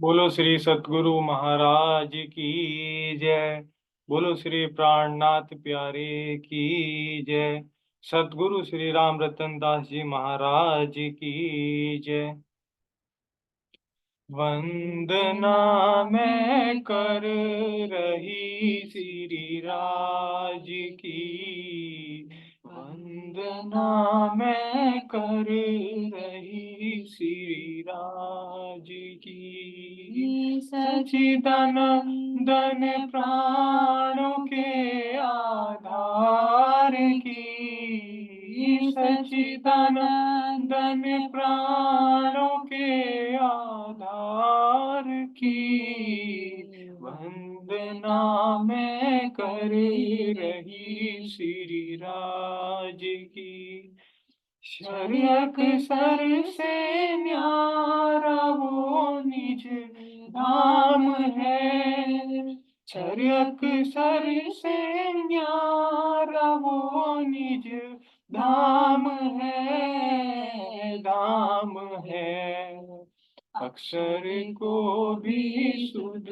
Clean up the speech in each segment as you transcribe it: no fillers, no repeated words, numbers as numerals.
बोलो श्री सतगुरु महाराज की जय। बोलो श्री प्राणनाथ प्यारे की जय। सतगुरु श्री राम रतन दास जी महाराज की जय। वंदना मैं कर रही श्री राज की। वंदना मैं कर रही श्री राज की। सच्चिदानंदन प्राणों के आधार की। सच्चिदानंदन प्राणों के आधार की। वंदना मैं कर रही श्री राज की। शर्यक सर से न्यारा वो निज धाम है। शर्यक सर से न्यारा वो निज धाम है। धाम है। अक्षर को भी सुध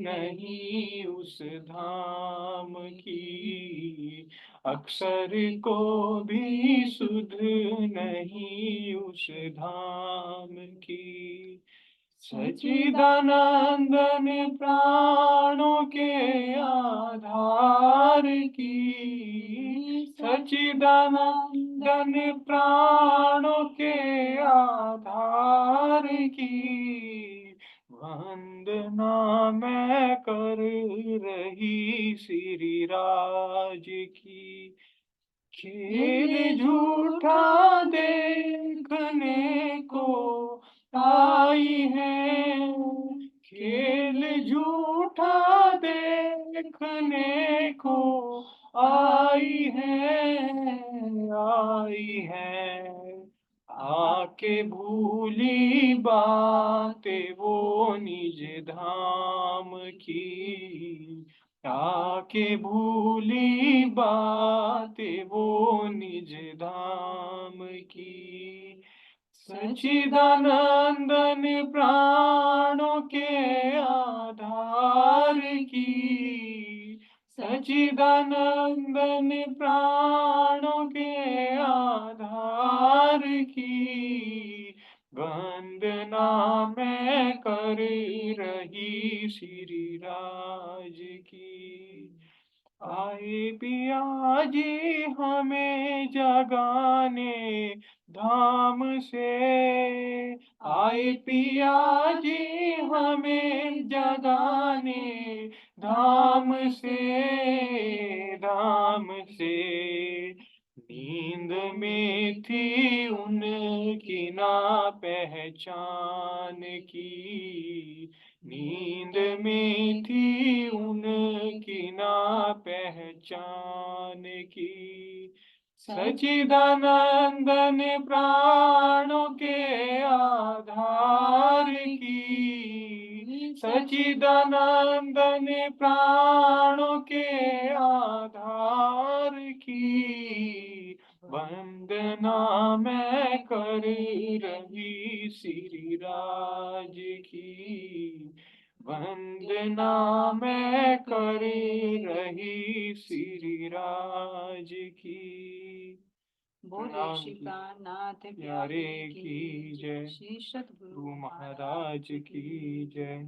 नहीं उस धाम की। अक्षर को भी सुध नहीं उस धाम की। सच्चिदानंदन प्राणों के आधार की। सच्चिदानंदन प्राणों के आधार की। वंदना मैं कर रही श्री राज की। खेल झूठा देखने को आई है। खेल झूठा देखने को आई है। आई है। आके भूली बातें वो निज धाम की। आके भूली बातें वो निज धाम की। सच्चिदानंदन प्राणों के आधार की। सच्चिदानंदन प्राणों के आधार की। वंदना मैं कर रही श्री राज की। आए पिया जी हमें जगाने धाम से। आए पिया जी हमें जगाने धाम से। धाम से। नींद में थी उनकी ना पहचान की। नींद में थी उनकी ना पहचान की। सच्चिदानंदन प्राणों के आधार की। सच्चिदानंदन प्राणों के आधार की। वंदना मैं कर रही श्री राज की। वंदना मैं कर रही श्री राज की। बोले श्री प्राणनाथ प्यारे की जय। श्री सतगुरु गुरु महाराज की जय।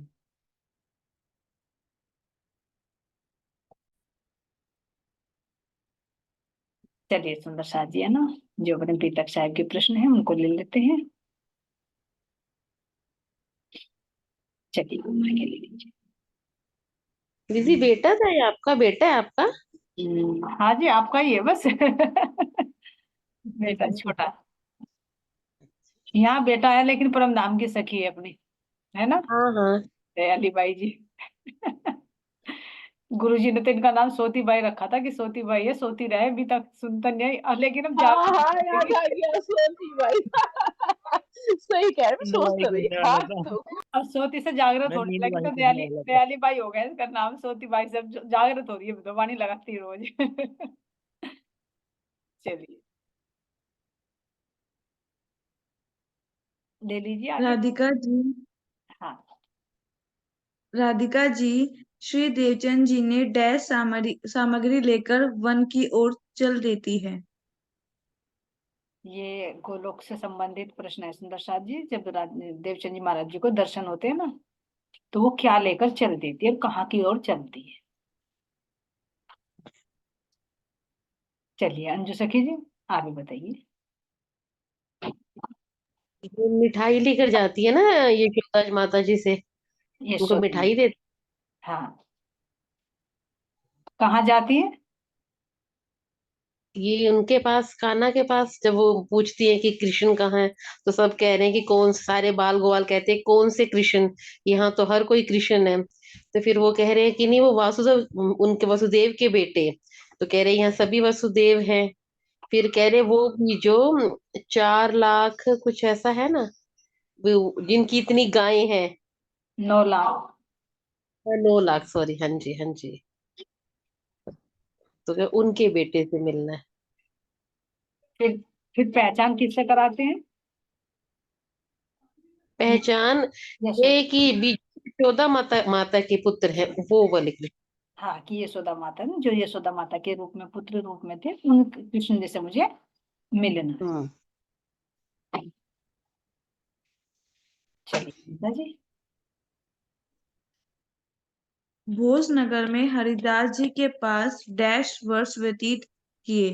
चलिए सुंदर साथ जी है ना, जो अपने पीतक साहब के प्रश्न है उनको ले लेते हैं। चलिए आगे ले लीजिए। दीदी बेटा था ये आपका? बेटा है आपका? हाँ जी, आपका ही है बस। बेटा छोटा। यहाँ बेटा है लेकिन परम धाम की सखी है अपनी, है ना, हाँ हाँ। दयाली बाई जी। गुरुजी ने तो इनका नाम सोती बाई रखा था कि सोती बाई है, सोती रहे, अभी तक सुनता नहीं आई, लेकिन हम हाँ जागरण हाँ याद करेंगे। आ गया, सोती भाई। सही कह रहे, मैं सोच तो रही था तो। अब सोती से जागृत मैं होने नींद लगी वहीं तो से दयाली सोने लगा। दयाली बाई हो गया इसका नाम, सोती बाई से अब जागृत हो रही है तो वाणी लगाती है रोज। चलिए ले लीजिए आगे। राधिका जी, हाँ राधिका जी, श्री देवचंद जी ने डैश सामग्री लेकर वन की ओर चल देती है। ये गोलोक से संबंधित प्रश्न है सुंदर साथ जी। जब देवचंद जी महाराज जी को दर्शन होते हैं ना, तो वो क्या लेकर चल देती है, कहाँ की ओर चलती है? चलिए अंजू सखी जी, आप भी बताइए। ये मिठाई लेकर जाती है ना, ये यशोदा माता जी से ये उनको मिठाई देती। हाँ, कहाँ जाती है? ये उनके पास, कान्हा के पास, जब वो पूछती है कि कृष्ण कहाँ है, तो सब कह रहे हैं कि कौन, सारे बाल गोपाल कहते हैं कौन से कृष्ण, यहाँ तो हर कोई कृष्ण है। तो फिर वो कह रहे हैं कि नहीं, वो वासुदेव, उनके वसुदेव के बेटे। तो कह रहे हैं यहाँ सभी वसुदेव हैं। फिर कह रहे वो भी जो 4 लाख कुछ ऐसा है ना, जिनकी इतनी गायें हैं। 9 लाख। 9 लाख, सॉरी, हाँ जी हाँ जी। तो क्या उनके बेटे से मिलना है। फिर फिर पहचान किससे कराते हैं? पहचान यशोदा। ये कि यशोदा माता, माता के पुत्र है वो वाले कृष्ण। हाँ, कि यशोदा माता ने, जो यशोदा माता के रूप में, पुत्र रूप में थे, उन कृष्ण जी से मुझे मिलना है। हम्म। चलिए गीता जी। भोजनगर में हरिदास जी के पास डैश वर्ष व्यतीत किए।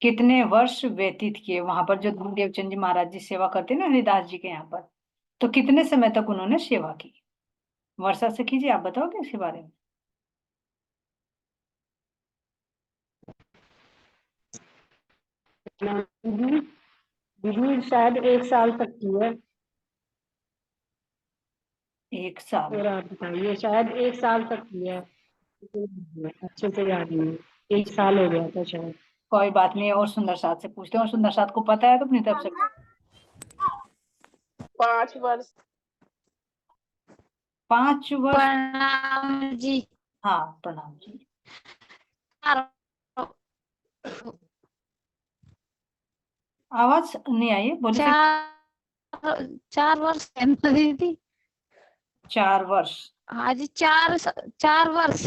कितने वर्ष व्यतीत किए वहां पर? जो देवचंद जी महाराज जी सेवा करते हैं ना हरिदास जी के यहाँ पर, तो कितने समय तक उन्होंने सेवा की? वर्षा सखी जी, आप बताओगे इसके बारे में? दीदी शायद 1 साल तक की है। 1 साल। और आप बताइए, शायद 1 साल तक की है। अच्छे से याद नहीं, 1 साल हो गया था शायद। कोई बात नहीं, और सुंदर साथ से पूछते हैं, और सुंदर साथ को पता है तो अपनी तरफ से। 5 वर्ष। 5 वर्ष। प्रणाम जी। हाँ, प्रणाम जी। आवाज नहीं आई है, बोले सर। 4 वर्ष है ना दीदी? 4 वर्ष। हाँ जी, 4 वर्ष।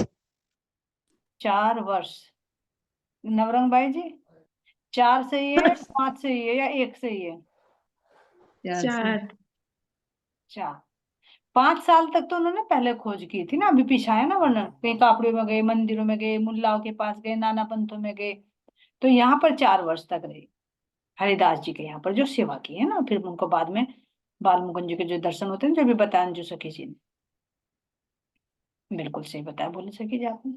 4 वर्ष। नवरंग भाई जी, 4 सही है, 5 सही है, या 1 सही है? 4। 4। 5 साल तक तो उन्होंने पहले खोज की थी ना, अभी पीछे आया ना वर्णन, कहीं कापड़ियों में गए, मंदिरों में गए, मुल्लाओं के पास गए, नाना पंथों में गए। तो यहाँ पर 4 वर्ष तक रहे हरिदास जी के यहाँ पर, जो सेवा की है ना। फिर उनको बाद में बाल मुकुंद जी के जो दर्शन होते हैं, जो भी बताया जो सखी जी ने, बिल्कुल सही बताया, बोले सखी जी आपने।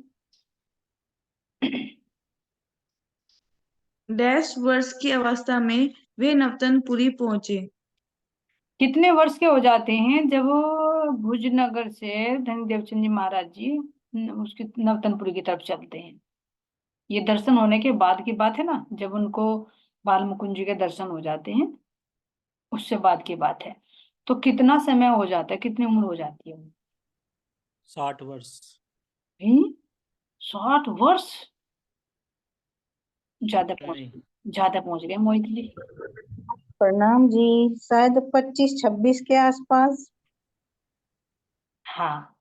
डैश वर्ष की अवस्था में वे नवतनपुरी पहुंचे। कितने वर्ष के हो जाते हैं जब वो भुजनगर से धन देवचंद जी महाराज जी उसकी नवतनपुरी की तरफ चलते हैं? ये दर्शन होने के बाद की बात है ना, जब उनको बाल मुकुंद जी के दर्शन हो जाते हैं, उससे बाद की बात है। तो कितना समय हो जाता है, कितनी उम्र हो जाती है? 60 वर्ष। 60 वर्ष? ज्यादा क्या पहुंच नहीं? ज्यादा पहुंच गए मोहित जी। प्रणाम जी, शायद 25-26 के आसपास। हाँ,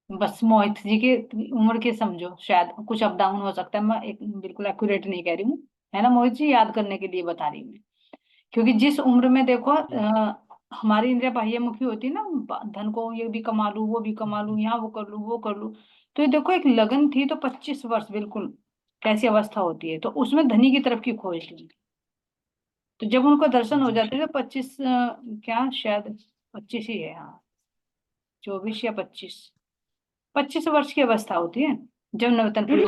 बस मोहित जी की उम्र के समझो, शायद कुछ अप डाउन हो सकता है, मैं एक बिल्कुल एक्यूरेट नहीं कह रही हूँ, है ना मोहित जी? याद करने के लिए बता रही हूँ मैं। क्योंकि जिस उम्र में देखो हमारी इंद्रिया बाह्यमुखी होती है ना, धन को ये भी कमा लूं, वो भी कमा लूं, यहाँ वो कर लूं, वो कर लूं, तो ये देखो एक लगन थी, तो 25 वर्ष बिल्कुल कैसी अवस्था होती है, तो उसमें धनी की तरफ की खोज थी। तो जब उनको दर्शन हो जाते थे 25, क्या शायद 25 ही है, हाँ, 24 या 25, 25 वर्ष की अवस्था होती है जब नवतनपुरी।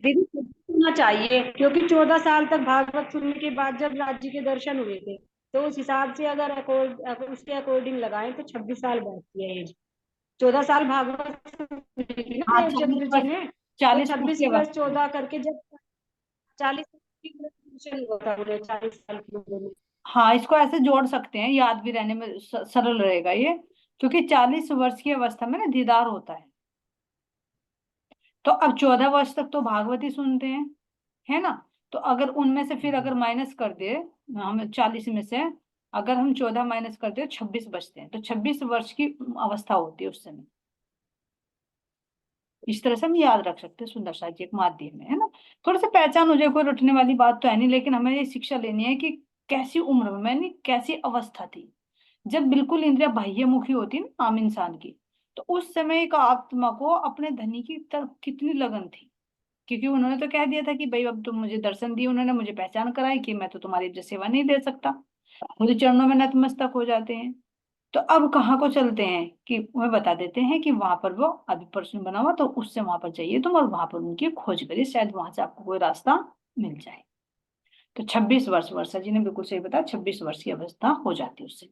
दीदी 26 होना चाहिए, क्योंकि 14 साल तक भागवत सुनने के बाद जब राज जी के दर्शन हुए थे, तो उस हिसाब से अगर उसके अकॉर्डिंग लगाएं तो 26 साल बैठती है एज। 14 साल भागवत सुनी थी ना हाँ, देवचंद्र जी ने, तो 40 वर्ष 26 की प्लस अवस्था। 14 करके जब 40 की दर्शन हुआ था उन्हें, 40 साल की उम्र में। हाँ, इसको ऐसे जोड़ सकते हैं, याद भी रहने में सरल रहेगा ये, क्योंकि 40 वर्ष की अवस्था में ना दीदार होता है। तो अब 14 वर्ष तक तो भागवती सुनते हैं, है ना? तो अगर उनमें से फिर अगर माइनस कर दे हम 40 में से, अगर हम 14 माइनस करते हैं 26 बचते हैं, तो 26 वर्ष की अवस्था होती है उस समय। इस तरह से हम याद रख सकते हैं सुंदरता जी एक माध्यम है ना। थोड़ा सा पहचान हो जाए, कोई रटने वाली बात तो है नहीं, लेकिन हमें ये शिक्षा लेनी है कि कैसी उम्र में, यानी कैसी अवस्था थी जब बिल्कुल इंद्रिया बाह्यमुखी होती है ना आम इंसान की, तो उस समय एक आत्मा को अपने धनी की तरफ कितनी लगन थी। क्योंकि उन्होंने तो कह दिया था कि भाई अब तुम मुझे दर्शन दिए, उन्होंने मुझे पहचान कराई कि मैं तो तुम्हारी जो सेवा नहीं दे सकता, मुझे चरणों में नतमस्तक हो जाते हैं। तो अब कहाँ को चलते हैं कि वह बता देते हैं कि वहां पर वो अभी प्रश्न बना हुआ, तो उससे वहां पर जाइए तुम और वहां पर उनकी खोज करिए, शायद वहां से आपको कोई रास्ता मिल जाए। तो 26 वर्ष, वर्षा जी ने बिल्कुल सही बताया, 26 वर्ष की अवस्था हो जाती है उससे।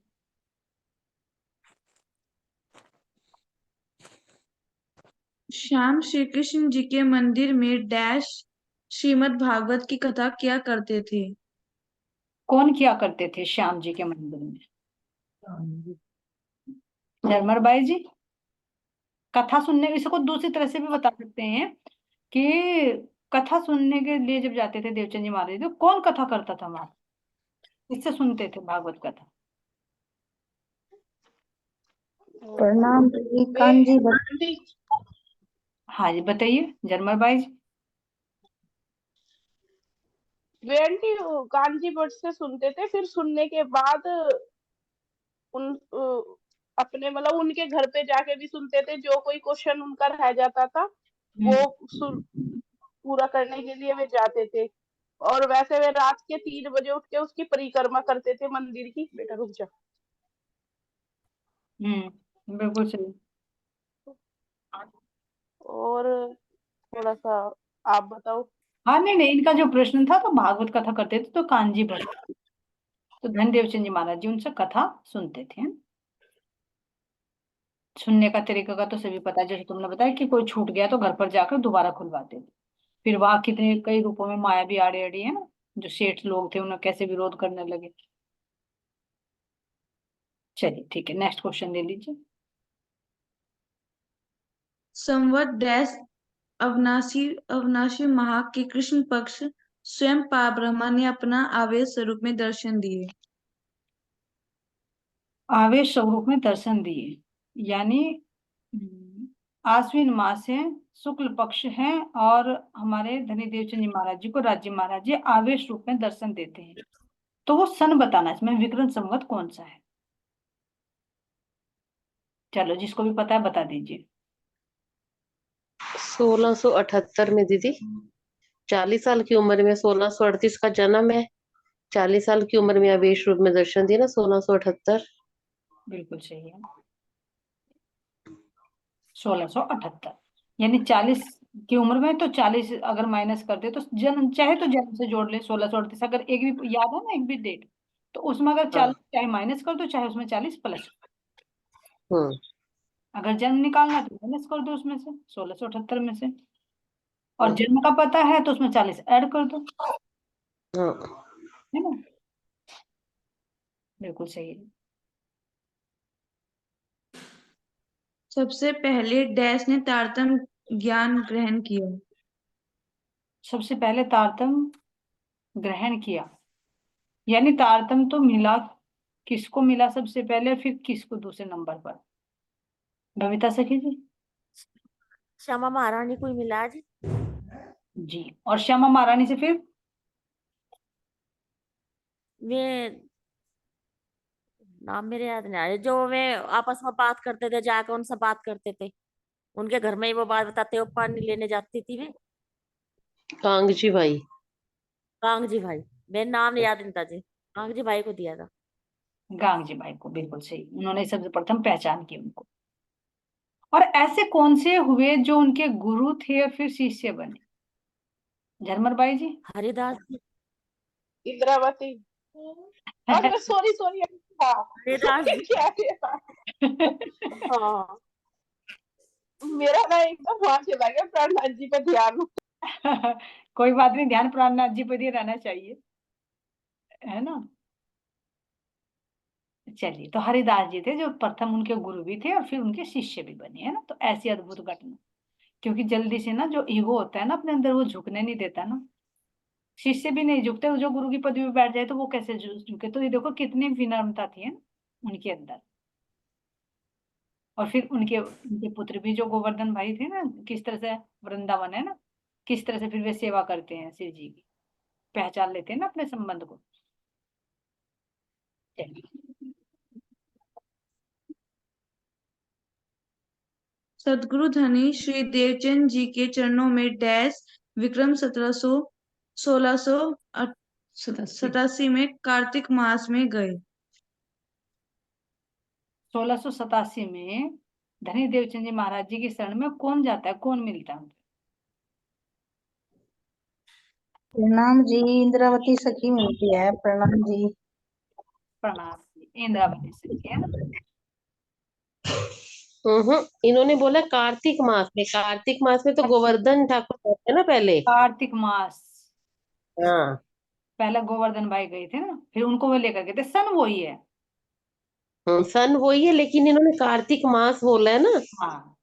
श्याम श्री कृष्ण जी के मंदिर में डैश श्रीमद् भागवत की कथा किया करते थे। कौन किया करते थे श्याम जी के मंदिर में? झरमर बाई जी। कथा सुनने, इसको दूसरी तरह से भी बता सकते हैं कि कथा सुनने के लिए जब जाते थे देवचंद जी महाराज, तो कौन कथा करता था वहां, किससे सुनते थे भागवत कथा? प्रणाम जी, कांजी भट्ट। आंटी हाँ जी बताइए झरमर बाई जी। वे आंटी कांजी भट्ट से सुनते थे, फिर सुनने के बाद उन अपने मतलब उनके घर पे जाके भी सुनते थे, जो कोई क्वेश्चन उनका रह जाता था वो पूरा करने के लिए वे जाते थे। और वैसे वे रात के 3 बजे उठ के उसकी परिक्रमा करते थे मंदिर की। बेटा रुक जा। बिल्कुल सही। और थोड़ा सा आप बताओ। हाँ नहीं नहीं, इनका जो प्रश्न था तो भागवत कथा करते थे तो कांजी भट्ट, तो धन देवचंद जी महाराज जी उनसे कथा सुनते थे। सुनने का तरीका का तो सभी पता है, जैसे तुमने बताया कि कोई छूट गया तो घर पर जाकर दोबारा खुलवाते थे। फिर वहां कितने कई रूपों में माया भी आड़े अड़ी है ना, जो सेठ लोग थे उन्हें कैसे विरोध करने लगे। चलिए ठीक है, नेक्स्ट क्वेश्चन ले लीजिए। संवत डैश अविनाशी अविनाशी माह के कृष्ण पक्ष स्वयं पारब्रह्मा ने अपना आवेश स्वरूप में दर्शन दिए। आवेश स्वरूप में दर्शन दिए, यानी आश्विन मास है, शुक्ल पक्ष है, और हमारे धनी देवचंद जी महाराज जी को राज्य महाराज जी आवेश रूप में दर्शन देते हैं। तो वो सन बताना इसमें विक्रम संवत कौन सा है? चलो जिसको भी पता है बता दीजिए। 1678 में दीदी, 40 साल की उम्र में 1638 का जन्म है, 40 साल की उम्र में आवेश रूप में दर्शन दिया ना, 1678। बिल्कुल सही है, 1678, यानी 40 की उम्र में, तो 40 अगर माइनस कर दे तो जन्म, चाहे तो जन्म से जोड़ ले 1638, अगर एक भी याद है ना एक भी डेट, तो उसमें अगर 40 चाहे माइनस कर दो चाहे उसमें 40 प्लस, अगर जन्म निकालना तो माइनस कर दो उसमें से 1678 में से, और जन्म का पता है तो उसमें 40 ऐड कर दो, है ना। बिल्कुल सही है। सबसे पहले डैश ने तारतम्य ज्ञान ग्रहण किया। सबसे पहले तारतम्य ग्रहण किया, यानी तारतम्य तो मिला, किसको मिला सबसे पहले, फिर किसको दूसरे नंबर पर? बबीता सखी जी। श्यामा महारानी को ही मिला जी। जी, और श्यामा महारानी से फिर वे नाम मेरे याद नहीं आ रहे, जो वे आपस में बात करते थे, जाकर उनसे बात करते थे, उनके घर में ही वो बात बताते, वो पानी लेने जाती थी वे। कांगजी भाई। कांगजी भाई, मेरे नाम नहीं याद इनका जी, कांगजी भाई को दिया था। गांगजी भाई को, बिल्कुल सही, उन्होंने सबसे प्रथम पहचान की उनको। और ऐसे कौन से हुए जो उनके गुरु थे और फिर शिष्य बने? झरमर बाई जी। हरिदास जी। इंद्रावती। अरे सॉरी सॉरी। हाँ हरिदास जी। क्या हाँ मेरा ना एकदम वहां चला गया, प्राणनाथ जी पे ध्यान। कोई बात नहीं, ध्यान प्राणनाथ जी पर ही रहना चाहिए, है ना। चलिए, तो हरिदास जी थे जो प्रथम उनके गुरु भी थे और फिर उनके शिष्य भी बने, है ना। तो ऐसी अद्भुत घटना, क्योंकि जल्दी से ना जो ईगो होता है ना अपने अंदर, वो झुकने नहीं देता ना, शिष्य भी नहीं झुकते, जो गुरु की पदवी पे बैठ जाए तो वो कैसे झुके। तो ये देखो कितनी विनम्रता थी है ना उनके अंदर। और फिर उनके उनके पुत्र भी जो गोवर्धन भाई थे ना, किस तरह से वृंदावन है ना, किस तरह से फिर वे सेवा करते हैं शिव जी की, पहचान लेते हैं ना अपने संबंध को। चलिए। सदगुरु धनी श्री देवचंद जी के चरणों में डैश विक्रम 1687 में कार्तिक मास में गए। 1687 में धनी देवचंद जी महाराज जी की शरण में कौन जाता है, कौन मिलता है? प्रणाम जी, इंद्रावती सखी मिलती है। प्रणाम जी। प्रणाम जी, इंद्रावती सखी है ना। इन्होंने बोला कार्तिक मास में तो गोवर्धन ठाकुर रहते हैं ना पहले। कार्तिक मास हाँ पहले गोवर्धन भाई गए थे ना, फिर उनको वो लेकर गए थे। सन वही है। सन वही है, लेकिन इन्होंने कार्तिक मास बोला है ना, हाँ,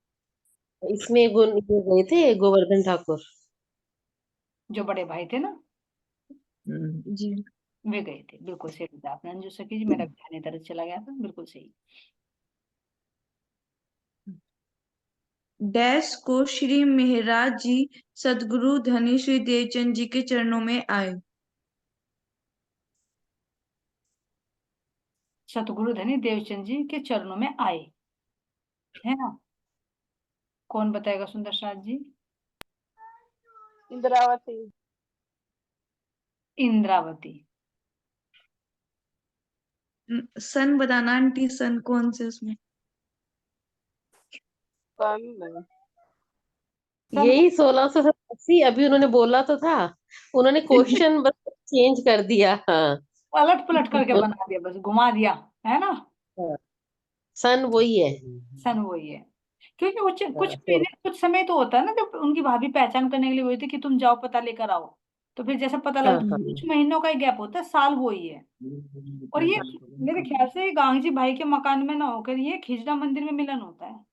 इसमें ये गए थे गोवर्धन ठाकुर। जो बड़े भाई थे ना जी। वे गए थे। बिल्कुल सही बताया आपने अंजू सखी जी, मेरा ध्यान इधर चला गया था। बिल्कुल सही। डैश को श्री मेहराज जी सदगुरु धनी श्री देवचंद जी के चरणों में आए। सतगुरु धनी देवचंद जी के चरणों में आए, है ना। कौन बताएगा सुंदर साथ जी? इंद्रावती। इंद्रावती। सन बताना आंटी, सन कौन से उसमें? सन सन यही 1687 अभी उन्होंने बोला तो था, उन्होंने क्वेश्चन बस चेंज कर दिया। हाँ पलट पलट करके बना दिया, बस घुमा दिया, है ना। हाँ, सन वही है। सन वही है। क्योंकि कुछ कुछ हाँ, महीने कुछ समय तो होता है ना, जब उनकी भाभी पहचान करने के लिए हुई थी कि तुम जाओ पता लेकर आओ। तो फिर जैसे पता हाँ, लगा, हाँ। कुछ महीनों का ही गैप होता है, साल वो ही है। और ये मेरे ख्याल से गांधी भाई के मकान में ना होकर ये खिजड़ा मंदिर में मिलन होता है,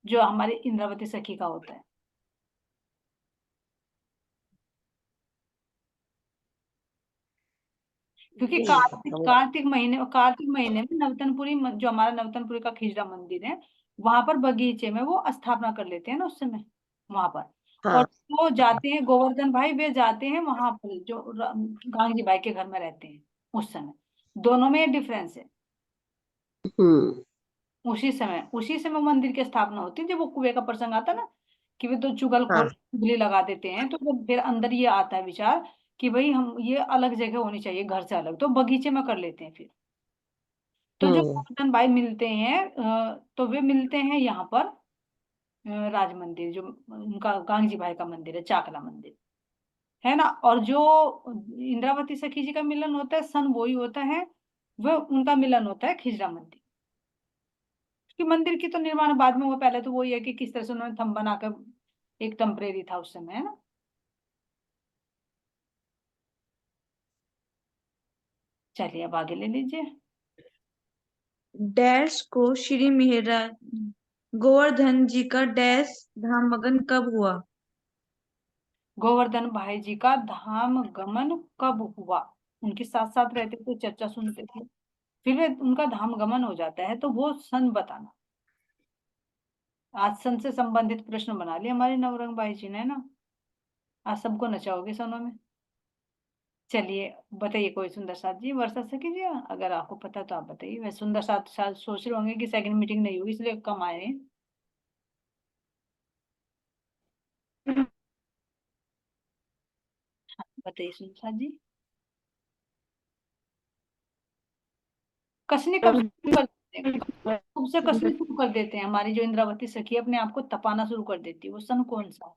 जो हमारी इंद्रावती सखी का होता है। क्योंकि कार्तिक महीने में नवतनपुरी जो हमारा नवतनपुरी का खिजड़ा मंदिर है, वहां पर बगीचे में वो स्थापना कर लेते हैं ना उस समय वहां पर। और हाँ। वो जाते हैं गोवर्धन भाई, वे जाते हैं वहां पर जो गांधी भाई के घर में रहते हैं उस समय। दोनों में ये डिफरेंस है। हम्म। उसी समय मंदिर की स्थापना होती है। जब वो कुएं का प्रसंग आता है ना, कि वे तो हाँ। चुगली लगा देते हैं, तो जब फिर अंदर ये आता है विचार कि भाई हम ये अलग जगह होनी चाहिए घर से अलग, तो बगीचे में कर लेते हैं फिर। तो जो हम्म। गोवर्धन भाई मिलते हैं तो वे मिलते हैं यहाँ पर राज मंदिर, जो उनका गांधी भाई का मंदिर है, चाकला मंदिर, है ना। और जो इंद्रावती सखी जी का मिलन होता है, सन वही होता है, वह उनका मिलन होता है खिजरा मंदिर। कि मंदिर की तो निर्माण बाद में हुआ, पहले तो वही है कि किस तरह से उन्होंने थंब बनाकर, एक टेम्परेरी था उस समय, है ना। चलिए अब आगे ले लीजिए। डैश को श्री मेहराज गोवर्धन जी का डैश धाम मगन कब हुआ। गोवर्धन भाई जी का धाम गमन कब हुआ? उनके साथ साथ रहते थे, चर्चा सुनते थे, फिर वे उनका धाम गमन हो जाता है, तो वो सन बताना। आज सन से संबंधित प्रश्न बना लिए हमारे नवरंग भाई जी ने, है ना। आज सबको नचाओगे सनों में। चलिए बताइए कोई सुंदर साथ जी, वर्षा से कीजिए, अगर आपको पता है तो आप बताइए। वैसे सुंदर साथ शायद सोच रहे होंगे कि सेकंड मीटिंग नहीं हुई इसलिए कम आए हैं। बताइए सुंदर साथ जी। कसनी कब शुरू कर देते हैं? कब से कसनी शुरू कर देते हैं? हमारी जो इंद्रावती सखी अपने आप को तपाना शुरू कर देती है, वो सन कौन सा है?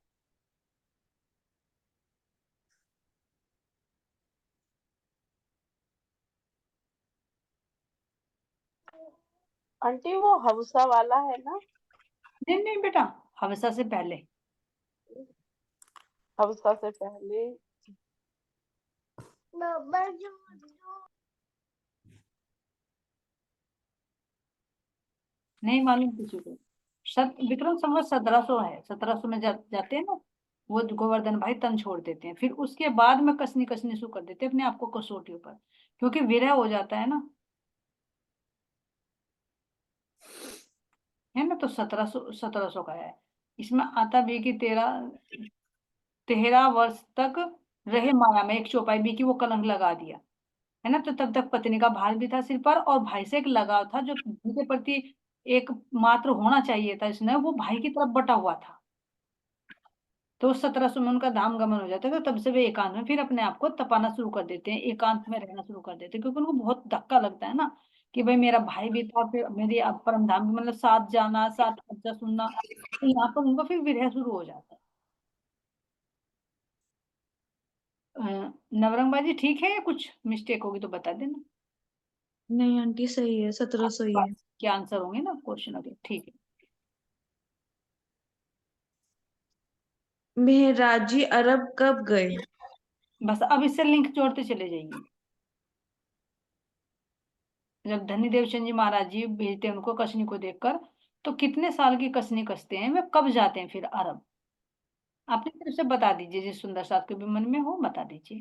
आंटी वो हवसा वाला है ना। नहीं नहीं बेटा, हवसा से पहले। हवसा से पहले नहीं मालूम किसी को। विक्रम संवत 1700 है, 1700 में जाते हैं ना, वो गोवर्धन भाई तन छोड़ देते हैं, फिर उसके बाद में कसनी कसनी शुरू कर देते हैं अपने आप को कसौटियों पर, क्योंकि विरह हो जाता है ना, है ना। तो 1700 का है। इसमें आता भी कि 13 वर्ष तक रहे माया में, एक चौपाई भी की वो कलंक लगा दिया, है ना। तो तब तक पत्नी का भार भी था सिर पर, और भाई से एक लगाव था जो पत्नी के प्रति एक मात्र होना चाहिए था, इसने वो भाई की तरफ बटा हुआ था। तो 1700 में उनका धाम गमन हो जाता है, तो तब से वे एकांत में फिर अपने आप को तपाना शुरू कर देते हैं, एकांत में रहना शुरू कर देते हैं, क्योंकि उनको बहुत धक्का लगता है ना कि भाई मेरा भाई भी था, फिर मेरी अब परम धाम भी, मतलब साथ जाना, साथ खर्चा सुनना, तो यहाँ पर उनको फिर विरह शुरू हो जाता है। नवरंग बाजी ठीक है, या कुछ मिस्टेक होगी तो बता देना। नहीं आंटी सही है, 1700 ही है। क्या आंसर होंगे ना क्वेश्चन अगले, ठीक है। मेहराजी अरब कब गए? बस अब इससे लिंक जोड़ते चले जाइए। जब धनी देवचंद जी महाराज जी भेजते हैं उनको कसनी को देखकर, तो कितने साल की कसनी कसते हैं, वे कब जाते हैं फिर अरब? अपनी तरफ से बता दीजिए, जिस सुंदर सा आपके भी मन में हो बता दीजिए।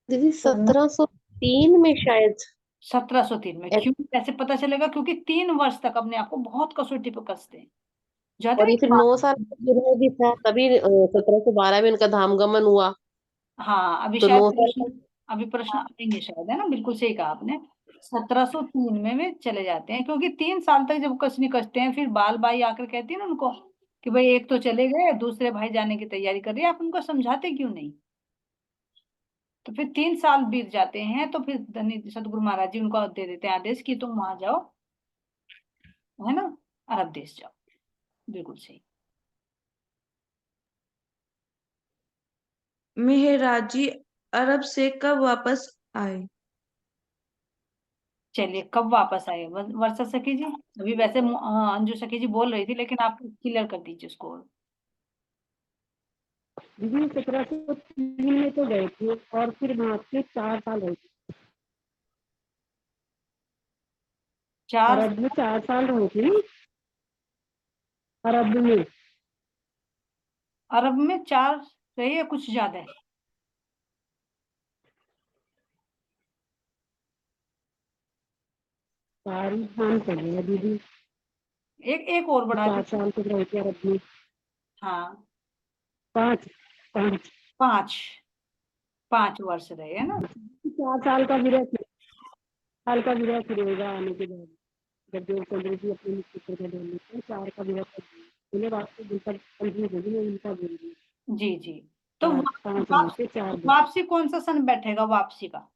दीदी 1703 में शायद। 1703 में, क्यों कैसे पता चलेगा? क्योंकि 3 वर्ष तक अपने आप को बहुत कसौटी पर कसते हैं, ज्यादा और नहीं। ये फिर 9 साल का विरह भी था, तभी 1712 में उनका धामगमन हुआ। हाँ अभी तो शायद 9 साल प्रश्न, अभी प्रश्न आएंगे शायद, है ना, बिल्कुल सही कहा आपने। 1703 में वे चले जाते हैं, क्योंकि 3 साल तक जब कसनी कसते हैं, फिर बाल बाई आकर कहती है ना उनको कि भाई एक तो चले गए, दूसरे भाई जाने की तैयारी कर रही है, आप उनको समझाते क्यों नहीं? तो फिर 3 साल बीत जाते हैं, तो फिर धनी सदगुरु महाराज जी उनको दे देते हैं आदेश कि तुम वहां जाओ, है ना, अरब देश जाओ। बिल्कुल सही। मेहराजी अरब से कब वापस आए? चलिए कब वापस आए वर्षा सखी जी? अभी वैसे अंजू सखी जी बोल रही थी, लेकिन आप क्लियर कर दीजिए उसको। दीदी 1703 में तो गए थे, और फिर वहां से 4 साल रहे थे। 4 अरब में 4 साल रहे थे ना, अरब में। अरब में 4 रही है, कुछ ज्यादा है? सारी ध्यान पड़ेगा दीदी। एक एक और बढ़ा 4 दीजिए। साल तक रहे थे अरब में। हाँ 5 5 5, 5 वर्ष रहे, है ना। 4 साल का विरह, साल का विरह शुरू होगा आने के बाद, जब देवचंद्र जी अपने पुत्र को ढूंढ लेते हैं, 4 का विरह कर दिया। उन्हें वापस दूसरा कंप्लीट होगी, मैं उनका बोल रही हूँ। जी जी। तो 5 रहे वापसी, थे, 4 बचे। वापसी कौन सा सन बैठेगा वापसी का?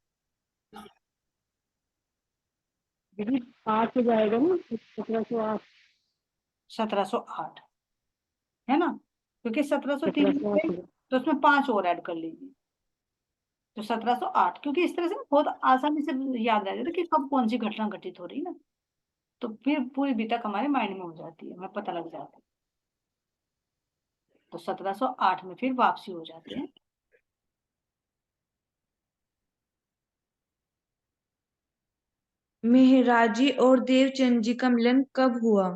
दीदी 8 से जाएगा ना, 1708। 1708, है ना, क्योंकि 1703 1708 तो उसमें 5 और ऐड कर लीजिए, तो 1708, क्योंकि इस तरह से ना बहुत आसानी से याद रह जाता है कि कब कौन सी घटना घटित हो रही है ना, तो फिर पूरी बीतक हमारे माइंड में हो जाती है, हमें पता लग जाता है। तो 1708 में फिर वापसी हो जाते हैं। मेहराजी और देवचंद जी का मिलन कब हुआ?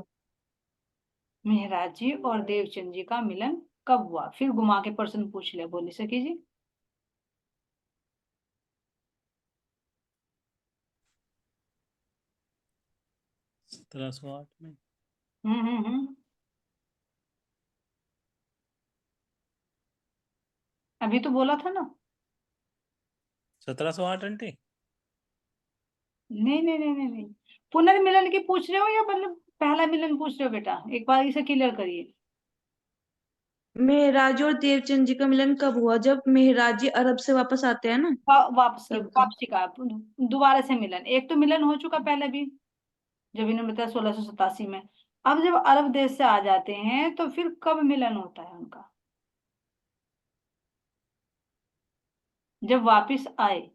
मेहराज जी और देवचंद जी का मिलन कब हुआ? फिर घुमा के प्रश्न पूछ ले, बोली सकी जी। 1708 में। हम्म। अभी तो बोला था ना। 1708 आंटी। नहीं नहीं नहीं नहीं नहीं, पुनर्मिलन की पूछ रहे हो या मतलब पहला मिलन पूछ रहे हो बेटा? एक बार इसे क्लियर करिए। मेहराजी और देवचंद जी का मिलन कब हुआ? जब मेहराजी अरब से वापस आते हैं ना, वापसी तब का। वापसी का दोबारा से मिलन, एक तो मिलन हो चुका पहले भी, जब इन्होंने बताया 1687 में। अब जब अरब देश से आ जाते हैं, तो फिर कब मिलन होता है उनका? जब वापिस आए,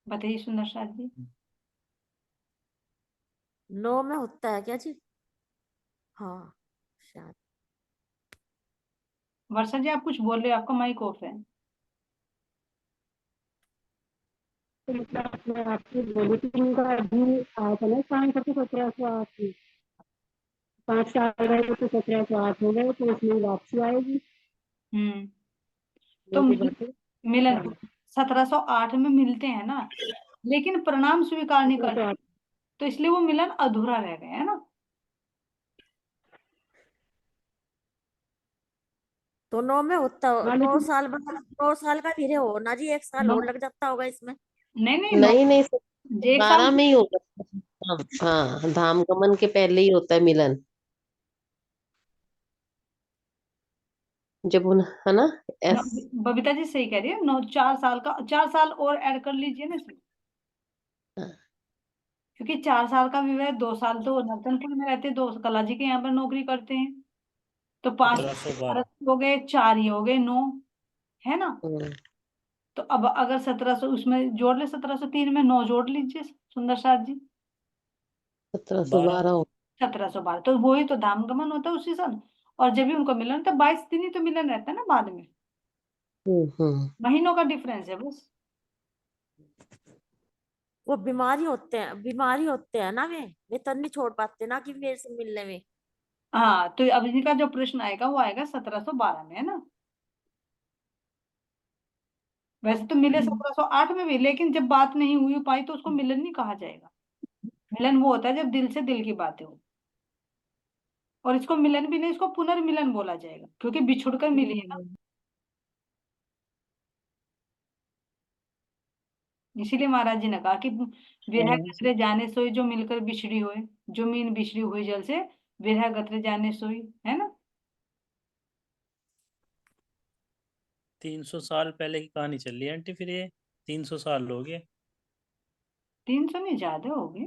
बताइए सुंदर साथ जी। 9 में होता है क्या जी? हाँ शायद। वर्षा जी आप कुछ बोल रहे हो, आपका माइक ऑफ है। तो मतलब मैं आपसे बोली थी, उनका अभी आया था ना, शाम को 1708 में। 5 साल रहे तो 1708 हो गए, तो उसमें वापसी आएगी। तो मिलन हाँ। 1708 में मिलते हैं ना, लेकिन प्रणाम स्वीकार नहीं करते, 1708 तो इसलिए वो मिलन अधूरा रह गया है ना। तो 9 में होता, हाँ 9 लेकिन साल बाद 9 साल का धीरे हो ना जी, 1 साल नौ और लग जाता होगा इसमें। नहीं नहीं नहीं नहीं, एक 12 साल में ही होगा। हाँ, धाम गमन के पहले ही होता है मिलन, जब है ना। बबीता जी सही कह रही है, 4 साल का, 4 साल और ऐड कर लीजिए ना इसमें, क्योंकि 4 साल का विवाह, 2 साल तो नर्तनपुर में रहते, 2 कला जी के यहाँ पर नौकरी करते हैं, तो 5 1712। हो गए, 4 ही हो गए, 9 है ना। तो अब अगर 1700 उसमें जोड़ ले, 1703 में 9 जोड़ लीजिए सुंदर साथ जी, 1712 1712, तो वही तो धाम गमन होता है उसी साल। और जब भी उनको मिलन, तो 22 दिन ही तो मिलन रहता है ना बाद में, महीनों का डिफरेंस है बस। वो बीमारी होते हैं ना, वे तन नहीं छोड़ पाते ना कि मेरे से मिलने में। हाँ, तो अब इनका जो प्रश्न आएगा वो आएगा 1712 में, है ना। वैसे तो मिले 1708 में भी, लेकिन जब बात नहीं हुई पाई तो उसको मिलन नहीं कहा जाएगा। मिलन वो होता है जब दिल से दिल की बातें हो, और इसको मिलन भी नहीं, इसको पुनर्मिलन बोला जाएगा, क्योंकि बिछुड़ कर मिली है ना। इसीलिए महाराज जी ने कहा कि विरह गतरे जाने सोई, जो मिलकर बिछड़ी होए, जो मीन बिछड़ी हुई जल से, विरह गतरे जाने सोई, है ना। 300 साल पहले की कहानी चल रही है आंटी, फिर ये 300 साल हो गए। 300 नहीं, ज्यादा हो गए।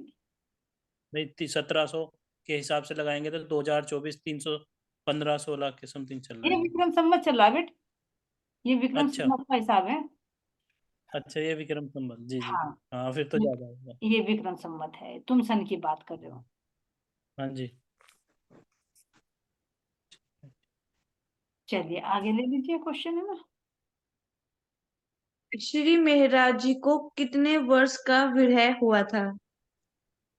नहीं, 1700 के हिसाब से लगाएंगे तो 2024 315-16 के समथिंग चल रहा ये है। विक्रम संवत चल रहा है बेट, ये विक्रम अच्छा संवत का हिसाब है। अच्छा, ये विक्रम संवत, जी जी। हाँ, हाँ, फिर तो ज्यादा होगा। ये विक्रम संवत है, तुम सन की बात कर रहे हो। हाँ जी। चलिए आगे ले लीजिए, क्वेश्चन है ना। श्री मेहराज जी को कितने वर्ष का विरह हुआ था?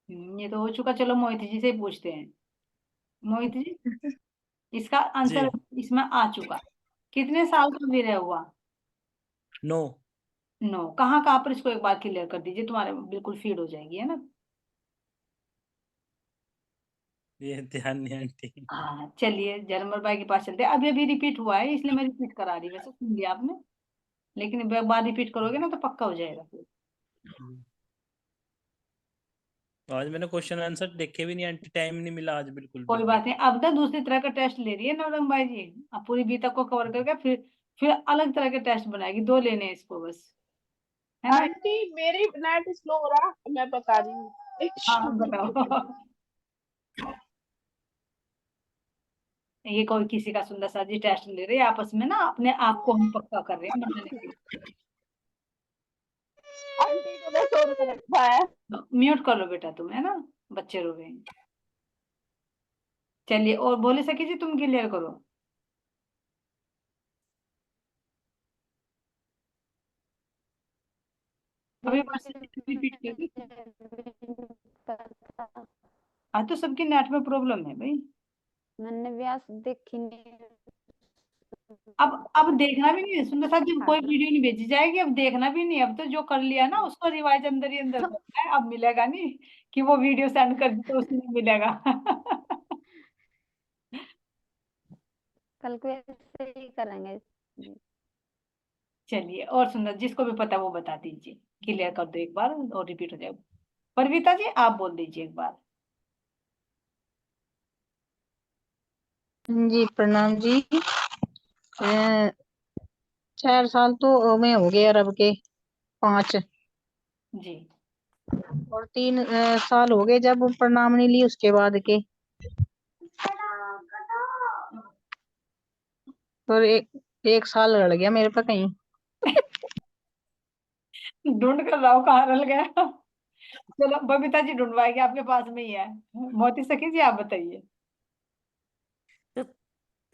ये तो हो चुका, चलो मोहित जी से ही पूछते हैं। मोहित जी, इसका जी। आंसर इसमें आ चुका, कितने साल का विरह हुआ। 9। 9 कहाँ कहाँ पर, इसको एक बार क्लियर कर दीजिए, तुम्हारे बिल्कुल फीड हो जाएगी, है ना। ये ध्यान नहीं आंटी। हाँ चलिए जरमल भाई के पास चलते हैं, अभी अभी रिपीट हुआ है इसलिए मैं रिपीट करा रही, वैसे सुन लिया आपने, लेकिन एक बार रिपीट करोगे ना तो पक्का हो जाएगा फिर। आज मैंने क्वेश्चन आंसर देखे भी नहीं आंटी, टाइम नहीं मिला आज बिल्कुल कोई भी। बात नहीं, अब ना दूसरी तरह का टेस्ट ले रही है नवरंग भाई जी, अब पूरी बी तक को कवर करके फिर अलग तरह के टेस्ट बनाएगी, 2 लेने हैं इसको बस, है ना। आंटी मेरी नेट स्लो हो रहा, मैं बता रही हूँ। हाँ बताओ। ये कोई किसी का सुंदर सा जी टेस्ट ले रहे हैं आपस में ना, अपने आप को हम पक्का कर रहे हैं बनाने के लिए। आंटी को मैं छोड़ के रखा है। म्यूट कर लो बेटा तुम, है ना, बच्चे रो रहे हैं। चलिए, और बोले सकी जी तुम क्लियर करो। अभी रिपीट करिए, आज तो सबकी नेट में प्रॉब्लम है भाई। मैंने व्यास देखी नहीं। अब देखना भी नहीं है सुंदर साथ जी, कोई वीडियो नहीं भेजी जाएगी, अब देखना भी नहीं, अब तो जो कर लिया ना उसको रिवाइज अंदर ही अंदर करना है, अब मिलेगा नहीं कि वो वीडियो सेंड कर दी तो उसमें मिलेगा। कल को ऐसे ही करेंगे। चलिए, और सुंदर जिसको भी पता वो बता दीजिए, क्लियर कर दो एक बार और रिपीट हो जाएगा। परविता जी आप बोल दीजिए एक बार। जी प्रणाम जी। 4 साल तो में हो गए अरब के, 5 जी। और 3 साल हो गए जब प्रणाम नहीं ली उसके बाद के, और एक साल लड़ गया मेरे पे कहीं। ढूंढ कर लाओ कहाँ रल गया। चलो बबीता जी ढूंढवाएगी, आपके पास में ही है। मोती सखी जी आप बताइए।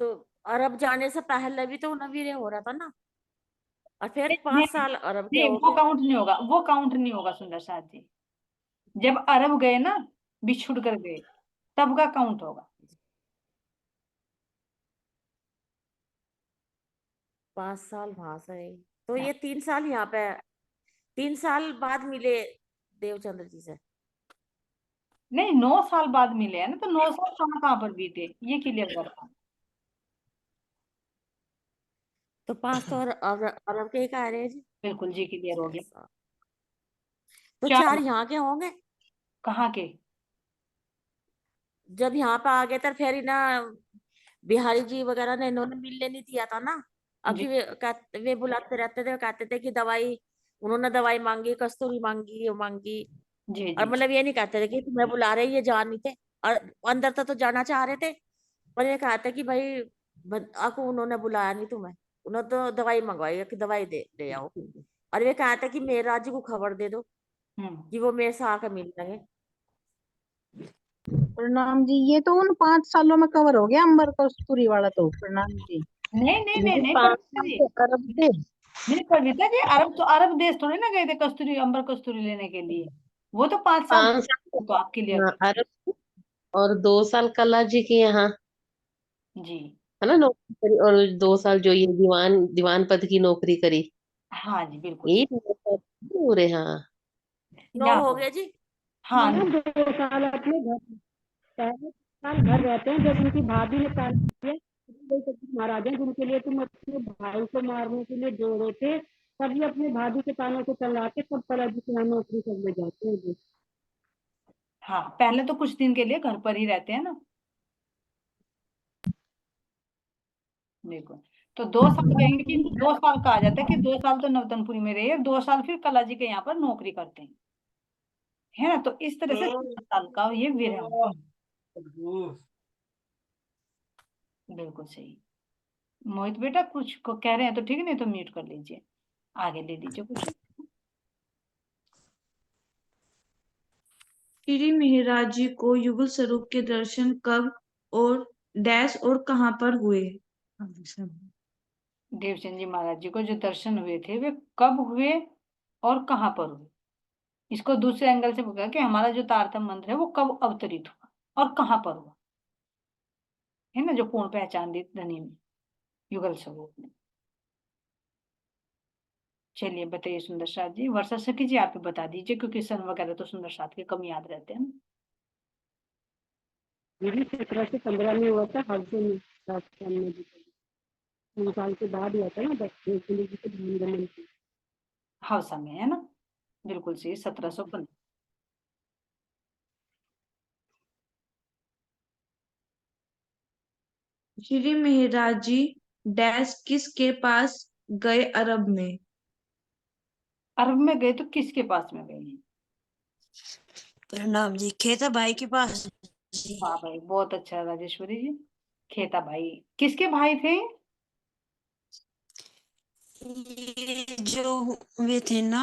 तो अरब जाने से पहले भी तो नवीरे हो रहा था ना, और फिर नहीं 5 साल अरब के नहीं, हो वो गए। काउंट नहीं होगा, वो काउंट नहीं होगा सुंदर साथ जी, जब अरब गए ना, बिछुड़ कर गए, तब का काउंट होगा। 5 साल वहां से रही, तो ये 3 साल यहाँ पे, 3 साल बाद मिले देवचंद्र जी से। नहीं, 9 साल बाद मिले हैं ना, तो 9 साल कहाँ पर बीते, ये क्लियर करना। तो 5 तो अरब के ही कह रहे हैं जी। बिल्कुल जी, क्लियर हो गया। तो 4 4 यहाँ के होंगे। कहाँ के? जब यहाँ पे आ गए तो फिर ही ना बिहारी जी वगैरह ने, इन्होंने मिलने नहीं दिया था ना। अभी वे बुलाते रहते थे, कहते थे कि दवाई, उन्होंने दवाई मांगी, कस्तूरी मांगी, वो मांगी। जी और जी मतलब ये नहीं कहते थे कि तुम्हें बुला रहे, ये जान नहीं थे। और अंदर तक तो जाना चाह रहे थे, पर ये कहते कि भाई आपको उन्होंने बुलाया नहीं तुम्हें, उन्होंने तो दवाई मंगवाई कि दवाई दे ले आओ। और ये कहते कि मेरे राज्य को खबर दे दो कि वो मेरे से आकर मिल लेंगे। प्रणाम जी, ये तो उन 5 सालों में कवर हो गया अंबर कस्तूरी वाला तो। प्रणाम जी। नहीं नहीं नहीं नहीं 5 कविता साल जी, तो अरब थे। नहीं कविता जी, अरब तो अरब देश थोड़ी ना गए थे कस्तूरी, अंबर कस्तूरी लेने के लिए। वो तो 5 साल 5 साल तो आप क्लियर हाँ, कर। अरब, और 2 साल कला जी के यहाँ, जी है ना, नौकरी करी, और 2 साल जो ये दीवान पद की नौकरी करी, हाँ जी बिल्कुल ये सही। पूरे। हाँ 9 यहाँ हो पर गए जी। हाँ ना 2 साल अपने घर, पहले साल घर रहते हैं जब उनकी भाभी ने कान किया, महाराजा जिनके लिए तुम अपने भाई को मारने के लिए जोड़े थे, तब ये अपने भाभी के कानों को चला के सब कला जी के यहाँ नौकरी करने जाते हैं जी। हाँ, पहले तो कुछ दिन के लिए घर पर ही रहते हैं ना। बिल्कुल। तो 2 साल कहेंगे कि 2 साल कहा जाता है कि 2 साल तो नवतनपुरी में रहे, 2 साल फिर कला जी के यहाँ पर नौकरी करते हैं, है ना। तो इस तरह से 4 साल का ये विरह। बिल्कुल सही। मोहित बेटा कुछ को कह रहे हैं तो ठीक है, नहीं तो म्यूट कर लीजिए, आगे ले लीजिए कुछ। श्री मेहराज जी को युगल स्वरूप के दर्शन कब और डैश और कहाँ पर हुए? देवचंद जी महाराज जी को जो दर्शन हुए थे वे कब हुए और कहाँ पर हुए। इसको दूसरे एंगल से पूछा कि हमारा जो तारतम मंत्र है वो कब अवतरित हुआ और कहाँ पर हुआ, है ना, जो पूर्ण पहचान दी धनी में, युगल स्वरूप में। चलिए बताइए सुंदर साथ जी, वर्षा सखी जी आप ही बता दीजिए, क्योंकि सन वगैरह तो सुंदर साथ के कम याद रहते हैं ना। दीदी 1715 में हुआ था हादसे में, राजस्थान में भी 3 साल के बाद हुआ था ना, देवचंद्र जी के धर्मगमन से। हवसा में, है ना, बिल्कुल सही, 1715। श्री मेहराज जी डैश किस के पास गए अरब में? अरब में गए तो किसके पास में गए हैं? प्रणाम जी, खेता भाई के पास जी। वाह भाई, बहुत अच्छा राजेश्वरी जी। खेता भाई किसके भाई थे? ये जो वे थे ना,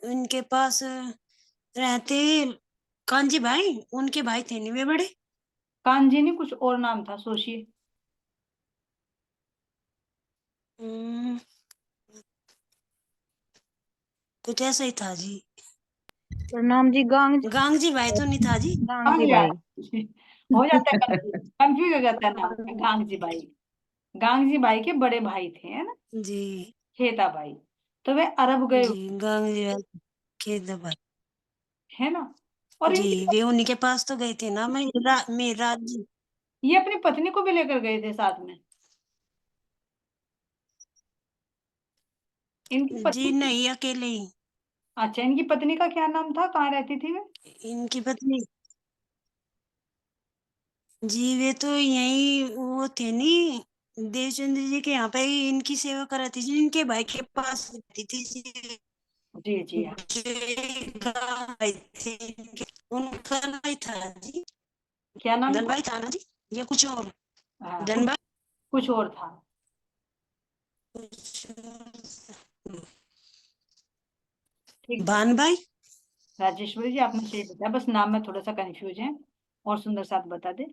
उनके पास रहते कांजी भाई, उनके भाई थे नहीं वे बड़े। कांजी नहीं, कुछ और नाम था, सोचिए। हम्म, कुछ ऐसा ही था जी। प्रणाम जी, गांग जी भाई तो नहीं था जी। गांग जी गांग भाई। यार हो जाता है, कंफ्यूज हो जाता है नाम में। गांग जी भाई, गांग जी भाई के बड़े भाई थे, है ना, जी खेता भाई। तो वे अरब गए जी, गांग जी भाई खेता भाई। है ना। और जी इनकी वे उन्हीं के पास तो गए थे ना, मेरा जी। ये अपनी पत्नी को भी लेकर गए थे साथ में। इनकी जी पत्नी, नहीं, अकेले ही। अच्छा, इनकी पत्नी का क्या नाम था, कहाँ रहती थी वे? इनकी पत्नी जी, वे तो यही वो थे नहीं, देवचंद्र जी के यहाँ पे ही इनकी सेवा कराती थी, इनके भाई के पास रहती थी जी। जी जी हाँ। जो एक भाई थे इनके, उनका भाई था जी, क्या नाम था? धनभाई था ना जी, या कुछ और? हाँ, धनभाई कुछ और था। कुछ ठीक है भान भाई। राजेश्वरी जी, आपने सही बताया, बस नाम में थोड़ा सा कंफ्यूज है। और सुंदर साथ बता दे।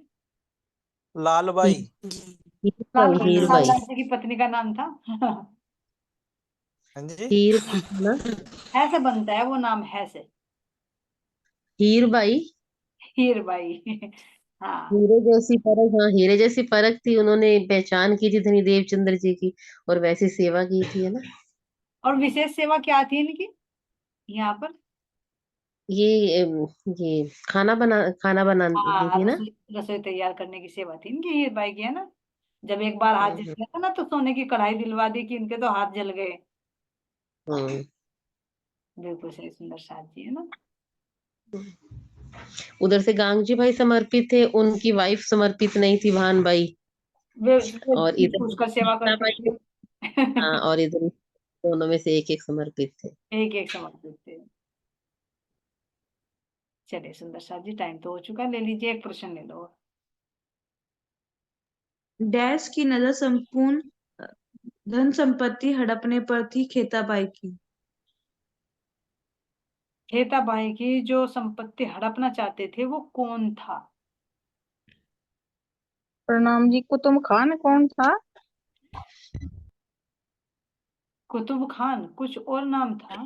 लाल भाई। जी लाल हीर लाल भाई, लाल जी की पत्नी का नाम था हाँ जी। हीर ना, ऐसे बनता है वो नाम, है से हीर भाई। हीर बाई हाँ हीरे जैसी परख, हाँ हीरे जैसी परख थी, उन्होंने पहचान की थी धनी देवचंद्र जी की, और वैसी सेवा की थी, है ना। और विशेष सेवा क्या थी इनकी यहाँ पर? ये खाना बनाती हाँ, थी ना। रसोई रसोई तैयार करने की सेवा थी इनकी, हीर बाई की, है ना। जब एक बार हाथ जल गया था ना, तो सोने की कढ़ाई दिलवा दी कि इनके तो हाथ जल गए। हम्म। बिल्कुल सही, सुंदर साथ जी, है ना। उधर से गांगजी भाई समर्पित थे, उनकी वाइफ समर्पित नहीं थी, भान बाई। वे और इधर पुष्कर सेवा गीता करते बाई, थे। हाँ, और इधर दोनों में से एक एक समर्पित थे। एक एक समर्पित थे। चलिए सुंदर साथ जी, टाइम तो हो चुका, ले लीजिए एक प्रश्न ले लो। डैश की नजर संपूर्ण धन संपत्ति हड़पने पर थी खेताबाई की। खेताबाई की जो संपत्ति हड़पना चाहते थे वो कौन था? प्रणाम जी, कुतुब खान कौन था? कुतुब खान, कुछ और नाम था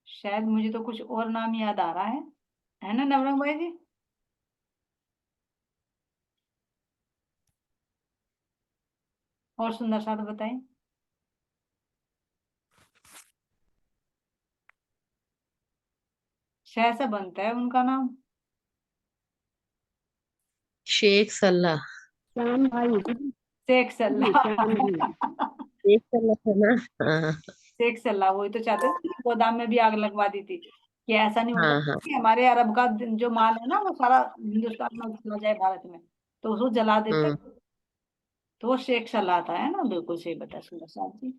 शायद, मुझे तो कुछ और नाम याद आ रहा है ना नवरंग भाई जी? और सुंदर साथ बताएं। शायद से बनता है उनका नाम। शेख सल्ला। श्याम भाई। शेख सल्ला। श्याम जी। शेख सल्ला था ना। हाँ शेख सल्ला वही तो चाहते थे कि गोदाम में भी आग लगवा दी थी, कि ऐसा नहीं होता हाँ हाँ। कि हमारे अरब का जो माल है ना वो सारा हिंदुस्तान में चला जाए, भारत में, तो उसको जला देते। हम्म। तो वो शेख सल्ला था, है ना, बिल्कुल सही बता सुंदर साथ जी।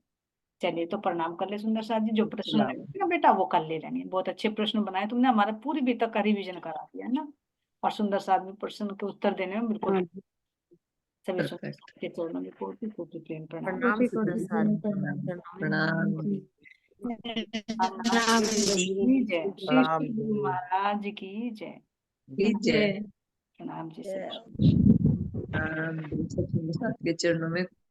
चलिए तो प्रणाम कर ले सुंदर साथ जी, जो प्रश्न लगे ना बेटा वो कर ले लेंगे, बहुत अच्छे प्रश्न बनाए तुमने, हमारा पूरी अभी तक का रिवीजन करा दिया, है ना। और सुंदर साथ में प्रश्न के उत्तर देने में बिल्कुल हाँ सभी सुंदर साथ के चरणों में कोटि कोटि प्रेम प्रणाम। प्रणाम सुंदर साथ प्रणाम। महाराज की जय, श्री प्रणाम श्री गुरु महाराज की जय। जय। प्रणाम जी, जय। सब के चरणों में